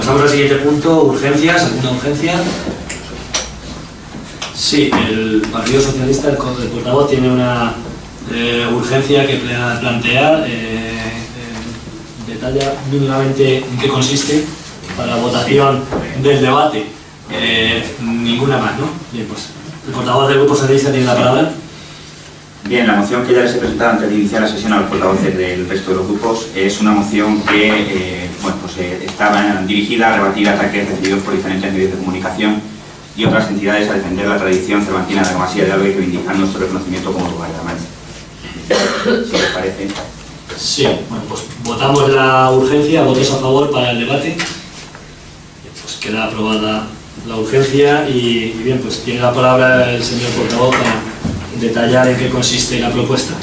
Pasamos al siguiente punto, urgencias, alguna urgencia. Sí, el Partido Socialista, el portavoz, tiene una urgencia que plantea, detalla mínimamente en qué consiste para la votación del debate. Ninguna más, ¿no? Bien, pues el portavoz del Grupo Socialista tiene la palabra. Bien, la moción que ya les he presentado antes de iniciar la sesión a los portavoces del resto de los grupos es una moción que estaba dirigida a rebatir ataques recibidos por diferentes medios de comunicación y otras entidades a defender la tradición cervantina de la Masía de Alba y reivindicar nuestro reconocimiento como lugar de la Mancha. ¿Si les parece? Sí, bueno, pues votamos la urgencia, votos a favor para el debate. Pues queda aprobada la urgencia y bien, pues tiene la palabra el señor portavoz para detallar en qué consiste la propuesta.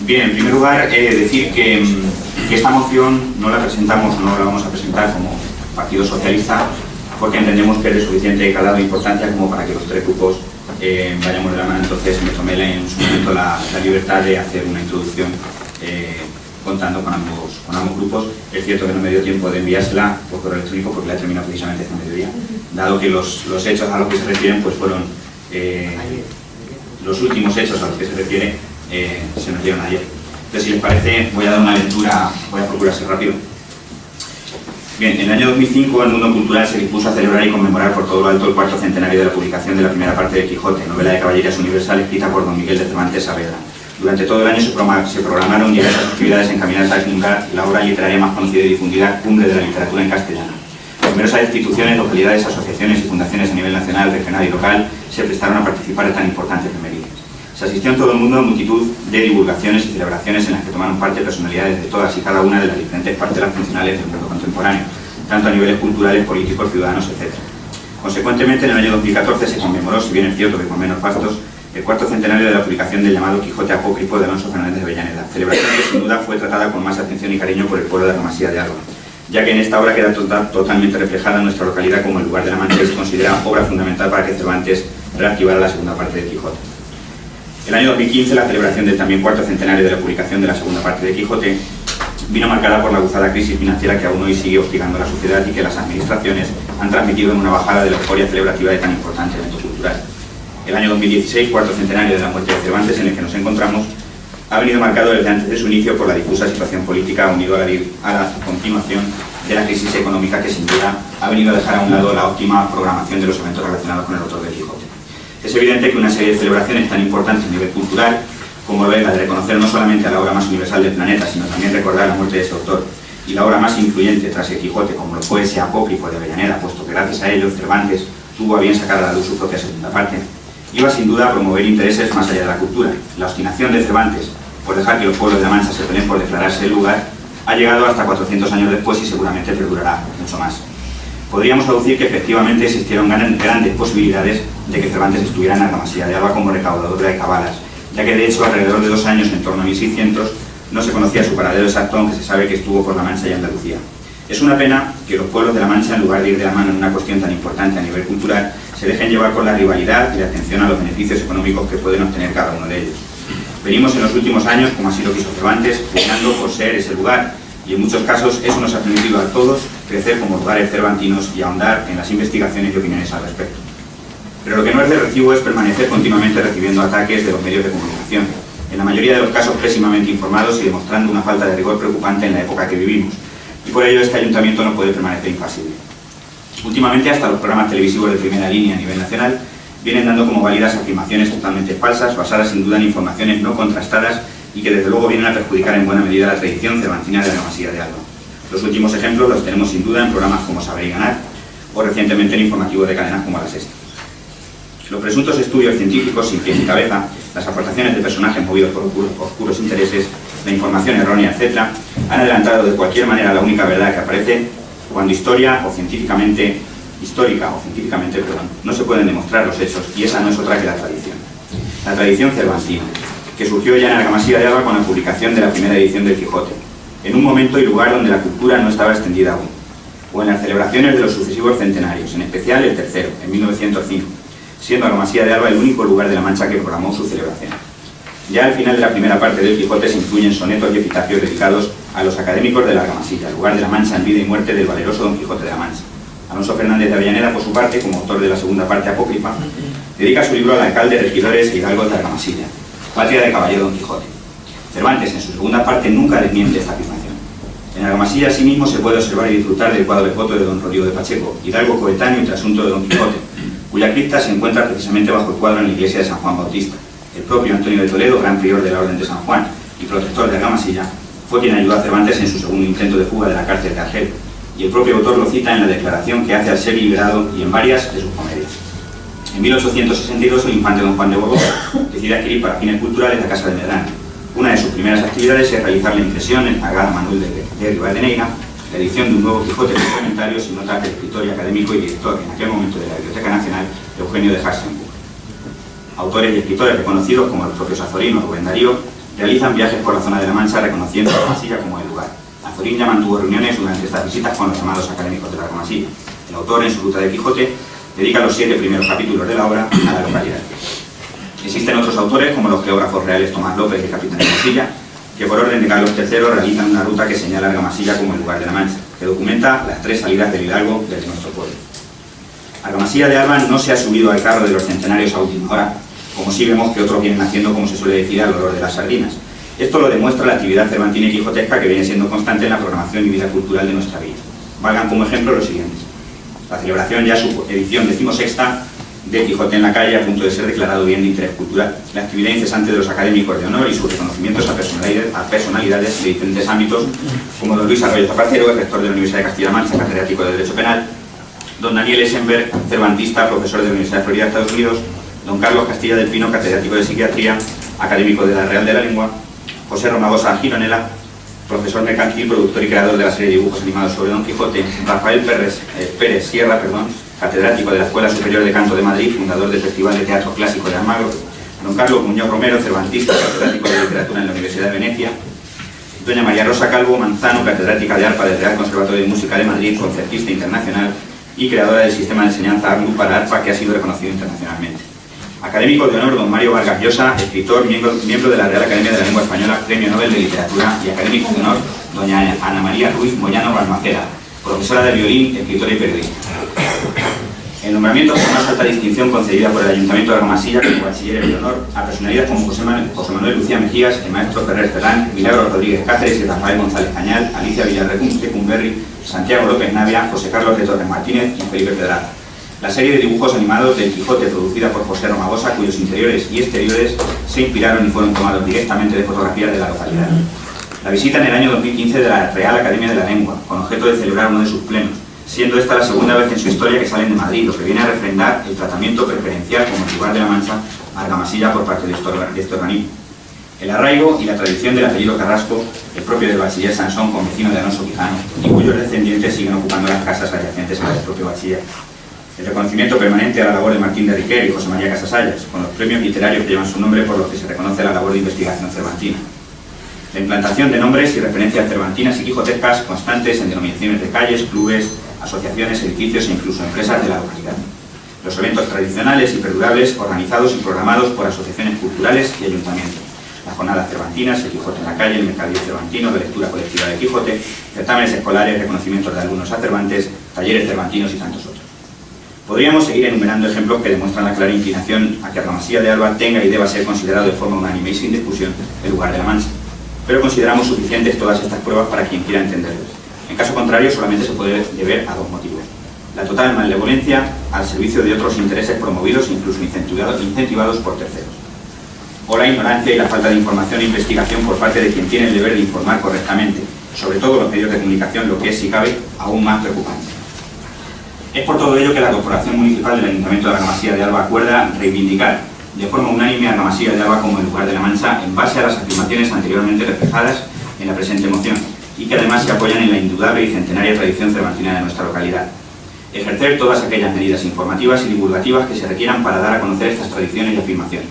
Bien, en primer lugar, decir que esta moción no la presentamos, no la vamos a presentar como Partido Socialista, porque entendemos que es de suficiente calado e importancia como para que los tres grupos vayamos de la mano. Entonces me tomé en su momento la libertad de hacer una introducción contando con ambos grupos. Es cierto que no me dio tiempo de enviársela por correo electrónico porque la he terminado precisamente este mediodía, dado que los hechos a los que se refieren pues fueron los últimos hechos a los que se refiere se nos dieron ayer. Entonces, si les parece, voy a dar una lectura, voy a procurar ser rápido. Bien, en el año 2005 el mundo cultural se dispuso a celebrar y conmemorar por todo lo alto el cuarto centenario de la publicación de la primera parte de Quijote, novela de caballerías universal escrita por don Miguel de Cervantes Saavedra. Durante todo el año se programaron diversas actividades encaminadas a divulgar la obra literaria más conocida y difundida, cumbre de la literatura en castellano. Numerosas instituciones, localidades, asociaciones y fundaciones a nivel nacional, regional y local se prestaron a participar en tan importantes efemérides. Se asistió en todo el mundo a multitud de divulgaciones y celebraciones en las que tomaron parte personalidades de todas y cada una de las diferentes parcelas funcionales del mundo contemporáneo, tanto a niveles culturales, políticos, ciudadanos, etc. Consecuentemente, en el año 2014 se conmemoró, si bien es cierto que con menos fastos, el cuarto centenario de la publicación del llamado Quijote apócrifo de Alonso Fernández de Avellaneda, celebración que sin duda fue tratada con más atención y cariño por el pueblo de la Masía de Alba, ya que en esta obra queda totalmente reflejada nuestra localidad como el lugar de la Mancha y se considera obra fundamental para que Cervantes reactivara la segunda parte de Quijote. El año 2015, la celebración del también cuarto centenario de la publicación de la segunda parte de Quijote vino marcada por la aguzada crisis financiera que aún hoy sigue hostigando a la sociedad y que las administraciones han transmitido en una bajada de la euforia celebrativa de tan importante evento cultural. El año 2016, cuarto centenario de la muerte de Cervantes, en el que nos encontramos, ha venido marcado desde antes de su inicio por la difusa situación política unido a la continuación de la crisis económica que sin duda ha venido a dejar a un lado la óptima programación de los eventos relacionados con el autor del Quijote. Es evidente que una serie de celebraciones tan importantes a nivel cultural como lo es la de reconocer no solamente a la obra más universal del planeta, sino también recordar la muerte de ese autor y la obra más influyente tras el Quijote, como lo fue ese apócrifo de Avellaneda, puesto que gracias a ello Cervantes tuvo a bien sacar a la luz su propia segunda parte, iba sin duda a promover intereses más allá de la cultura. La obstinación de Cervantes por dejar que los pueblos de la Mancha se peleen por declararse el lugar ha llegado hasta 400 años después y seguramente perdurará mucho más. Podríamos aducir que efectivamente existieron grandes posibilidades de que Cervantes estuviera en la Masía de Alba como recaudador de cabalas, ya que de hecho alrededor de 2 años, en torno a 1600, no se conocía su paradero exacto, aunque se sabe que estuvo por la Mancha y Andalucía. Es una pena que los pueblos de la Mancha, en lugar de ir de la mano en una cuestión tan importante a nivel cultural, se dejen llevar por la rivalidad y la atención a los beneficios económicos que pueden obtener cada uno de ellos. Venimos en los últimos años, como así lo quiso Cervantes, luchando por ser ese lugar, y en muchos casos eso nos ha permitido a todos crecer como lugares cervantinos y ahondar en las investigaciones y opiniones al respecto. Pero lo que no es de recibo es permanecer continuamente recibiendo ataques de los medios de comunicación, en la mayoría de los casos pésimamente informados y demostrando una falta de rigor preocupante en la época que vivimos, y por ello este ayuntamiento no puede permanecer impasible. Últimamente hasta los programas televisivos de primera línea a nivel nacional vienen dando como válidas afirmaciones totalmente falsas, basadas sin duda en informaciones no contrastadas y que desde luego vienen a perjudicar en buena medida la tradición cervantina de la Masía de Alba. Los últimos ejemplos los tenemos sin duda en programas como Saber y Ganar o recientemente en informativos de cadenas como La Sexta. Los presuntos estudios científicos sin pies ni cabeza, las aportaciones de personajes movidos por oscuros intereses, la información errónea, etc., han adelantado de cualquier manera la única verdad que aparece cuando histórica o científicamente, no se pueden demostrar los hechos, y esa no es otra que la tradición. La tradición cervantina, que surgió ya en la Masía de Alba con la publicación de la primera edición del Quijote, en un momento y lugar donde la cultura no estaba extendida aún, o en las celebraciones de los sucesivos centenarios, en especial el tercero, en 1905, siendo la Masía de Alba el único lugar de la Mancha que programó su celebración. Ya al final de la primera parte del Quijote se incluyen sonetos y epitafios dedicados a los académicos de la Argamasilla, lugar de la Mancha en vida y muerte del valeroso Don Quijote de la Mancha. Alonso Fernández de Avellaneda, por su parte, como autor de la segunda parte apócrifa, dedica su libro al alcalde, regidores e hidalgos de Argamasilla, patria del caballero Don Quijote. Cervantes, en su segunda parte, nunca desmiente esta afirmación. En Argamasilla, asimismo, se puede observar y disfrutar del cuadro de foto de Don Rodrigo de Pacheco, hidalgo coetáneo y trasunto de Don Quijote, cuya cripta se encuentra precisamente bajo el cuadro en la iglesia de San Juan Bautista. El propio Antonio de Toledo, gran prior de la Orden de San Juan y protector de Argamasilla, fue quien ayudó a Cervantes en su segundo intento de fuga de la cárcel de Argel, y el propio autor lo cita en la declaración que hace al ser liberado y en varias de sus comedias. En 1862, el infante Don Juan de Borbón decide adquirir para fines culturales la Casa de Medrano. Una de sus primeras actividades es realizar la impresión en Agada Manuel de Rivadeneira, la edición de un nuevo Quijote de comentarios y notas del escritor y académico y director en aquel momento de la Biblioteca Nacional, Eugenio de Harsenburg. Autores y escritores reconocidos como los propios Azorino o Rubén Darío realizan viajes por la zona de la Mancha reconociendo a Argamasilla como el lugar. Azorín ya mantuvo reuniones durante estas visitas con los llamados académicos de la Argamasilla. El autor, en su Ruta de Quijote, dedica los 7 primeros capítulos de la obra a la localidad. Existen otros autores, como los geógrafos reales Tomás López y el capitán de Argamasilla, que por orden de Carlos III realizan una ruta que señala Argamasilla como el lugar de la Mancha, que documenta las 3 salidas del hidalgo desde nuestro pueblo. Argamasilla de Alba no se ha subido al carro de los centenarios a última hora, como sí vemos que otros vienen haciendo, como se suele decir, al olor de las sardinas. Esto lo demuestra la actividad cervantina y quijotesca que viene siendo constante en la programación y vida cultural de nuestra villa. Valgan como ejemplo los siguientes. La celebración, ya su edición 16ª, de Quijote en la calle, a punto de ser declarado bien de interés cultural. La actividad incesante de los académicos de honor y sus reconocimientos a personalidades de diferentes ámbitos, como don Luis Arroyo Zapatero, el rector de la Universidad de Castilla-La Mancha, catedrático de Derecho Penal, don Daniel Essenberg, cervantista, profesor de la Universidad de Florida, Estados Unidos, don Carlos Castilla del Pino, catedrático de Psiquiatría, académico de la Real de la Lengua, José Romagosa Gironella, profesor mercantil, productor y creador de la serie de dibujos animados sobre Don Quijote, Rafael Pérez Sierra, catedrático de la Escuela Superior de Canto de Madrid, fundador del Festival de Teatro Clásico de Almagro, don Carlos Muñoz Romero, cervantista, catedrático de Literatura en la Universidad de Venecia, doña María Rosa Calvo Manzano, catedrática de arpa del Real Conservatorio de Música de Madrid, concertista internacional y creadora del sistema de enseñanza ARNU para arpa que ha sido reconocido internacionalmente. Académico de honor, don Mario Vargas Llosa, escritor, miembro de la Real Academia de la Lengua Española, Premio Nobel de Literatura, y académico de honor, doña Ana María Ruiz Moyano Balmaceda, profesora de violín, escritora y periodista. El nombramiento con más alta distinción concedida por el Ayuntamiento de Argamasilla como bachiller de honor a personalidades como José Manuel Lucía Mejías, el maestro Ferrer Ferrán, Milagro Rodríguez Cáceres y Rafael González Cañal, Alicia Villarrecumberri, Santiago López Navia, José Carlos de Torres Martínez y Felipe Pedraza. La serie de dibujos animados del Quijote, producida por José Romagosa, cuyos interiores y exteriores se inspiraron y fueron tomados directamente de fotografías de la localidad. La visita en el año 2015 de la Real Academia de la Lengua, con objeto de celebrar uno de sus plenos, siendo esta la segunda vez en su historia que salen de Madrid, lo que viene a refrendar el tratamiento preferencial como lugar de la Mancha a Argamasilla por parte de este organismo. El arraigo y la tradición del apellido Carrasco, el propio del bachiller Sansón, convecino de Alonso Quijano, y cuyos descendientes siguen ocupando las casas adyacentes al propio bachiller. El reconocimiento permanente a la labor de Martín de Riquer y José María Casasallas, con los premios literarios que llevan su nombre por los que se reconoce la labor de investigación cervantina. La implantación de nombres y referencias cervantinas y quijotescas constantes en denominaciones de calles, clubes, asociaciones, edificios e incluso empresas de la localidad. Los eventos tradicionales y perdurables organizados y programados por asociaciones culturales y ayuntamientos. Las jornadas cervantinas, el Quijote en la calle, el mercadillo cervantino, la lectura colectiva de Quijote, certámenes escolares, reconocimientos de alumnos a Cervantes, talleres cervantinos y tantos otros. Podríamos seguir enumerando ejemplos que demuestran la clara inclinación a que Argamasilla de Alba tenga y deba ser considerado de forma unánime y sin discusión el lugar de la Mancha, pero consideramos suficientes todas estas pruebas para quien quiera entenderlas. En caso contrario, solamente se puede deber a 2 motivos: la total malevolencia al servicio de otros intereses promovidos e incluso incentivados por terceros, o la ignorancia y la falta de información e investigación por parte de quien tiene el deber de informar correctamente, sobre todo los medios de comunicación, lo que es, si cabe, aún más preocupante. Es por todo ello que la Corporación Municipal del Ayuntamiento de Argamasilla de Alba acuerda reivindicar de forma unánime a Argamasilla de Alba como el lugar de la Mancha en base a las afirmaciones anteriormente reflejadas en la presente moción y que además se apoyan en la indudable y centenaria tradición cervantina de nuestra localidad. Ejercer todas aquellas medidas informativas y divulgativas que se requieran para dar a conocer estas tradiciones y afirmaciones.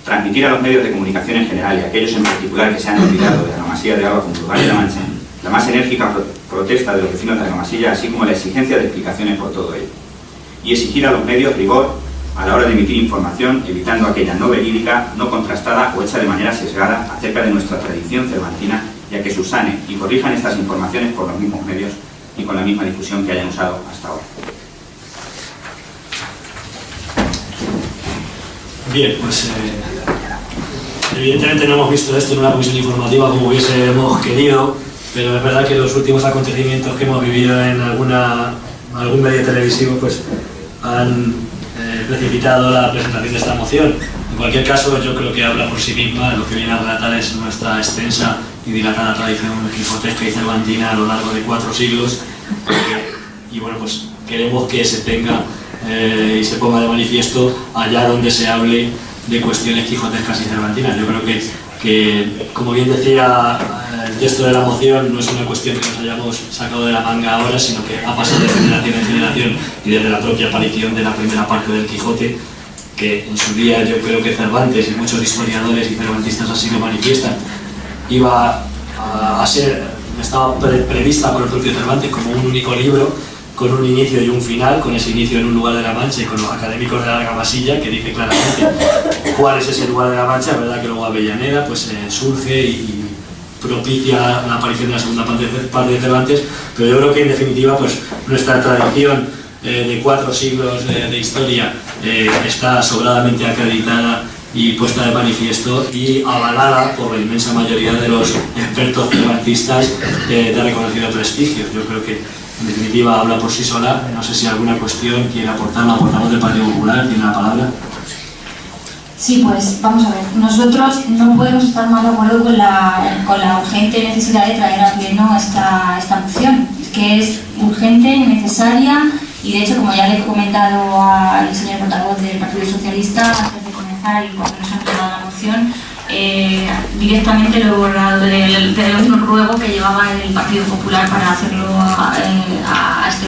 Transmitir a los medios de comunicación en general y a aquellos en particular que se han olvidado de Argamasilla de Alba como lugar de la Mancha la más enérgica protesta de los vecinos de Argamasilla, así como la exigencia de explicaciones por todo ello. Y exigir a los medios rigor a la hora de emitir información, evitando aquella no verídica, no contrastada o hecha de manera sesgada acerca de nuestra tradición cervantina y y a que subsanen y corrijan estas informaciones por los mismos medios y con la misma difusión que hayan usado hasta ahora. Bien, pues evidentemente no hemos visto esto en una comisión informativa como hubiésemos querido, pero es verdad que los últimos acontecimientos que hemos vivido en algún medio televisivo pues han precipitado la presentación de esta moción. En cualquier caso, yo creo que habla por sí misma. Lo que viene a relatar es nuestra extensa y dilatada tradición quijotesca y cervantina a lo largo de 4 siglos, y bueno, pues queremos que se tenga y se ponga de manifiesto allá donde se hable de cuestiones quijotescas y cervantinas. Yo creo que como bien decía el texto de la moción, no es una cuestión que nos hayamos sacado de la manga ahora, sino que ha pasado de generación en generación y desde la propia aparición de la primera parte del Quijote, que en su día yo creo que Cervantes y muchos historiadores y cervantistas así lo manifiestan, estaba prevista por el propio Cervantes como un único libro, con un inicio y un final, con ese inicio en un lugar de la Mancha y con los académicos de la Argamasilla, que dice claramente cuál es ese lugar de la Mancha. Es verdad que luego Avellaneda pues surge y propicia la aparición de la segunda parte de Cervantes, pero yo creo que en definitiva pues nuestra tradición de 4 siglos de historia está sobradamente acreditada y puesta de manifiesto y avalada por la inmensa mayoría de los expertos cervantistas de reconocido prestigio. Yo creo que en definitiva habla por sí sola. No sé si alguna cuestión quiere aportar la portavoz del Partido Popular. ¿Tiene la palabra? Sí, pues vamos a ver. Nosotros no podemos estar más de acuerdo con la urgente necesidad de traer a pleno esta moción. Es que es urgente, necesaria, y de hecho, como ya le he comentado al señor portavoz del Partido Socialista antes de comenzar y cuando nos han entregado la moción, directamente lo he borrado del noruego que llevaba el Partido Popular para hacerlo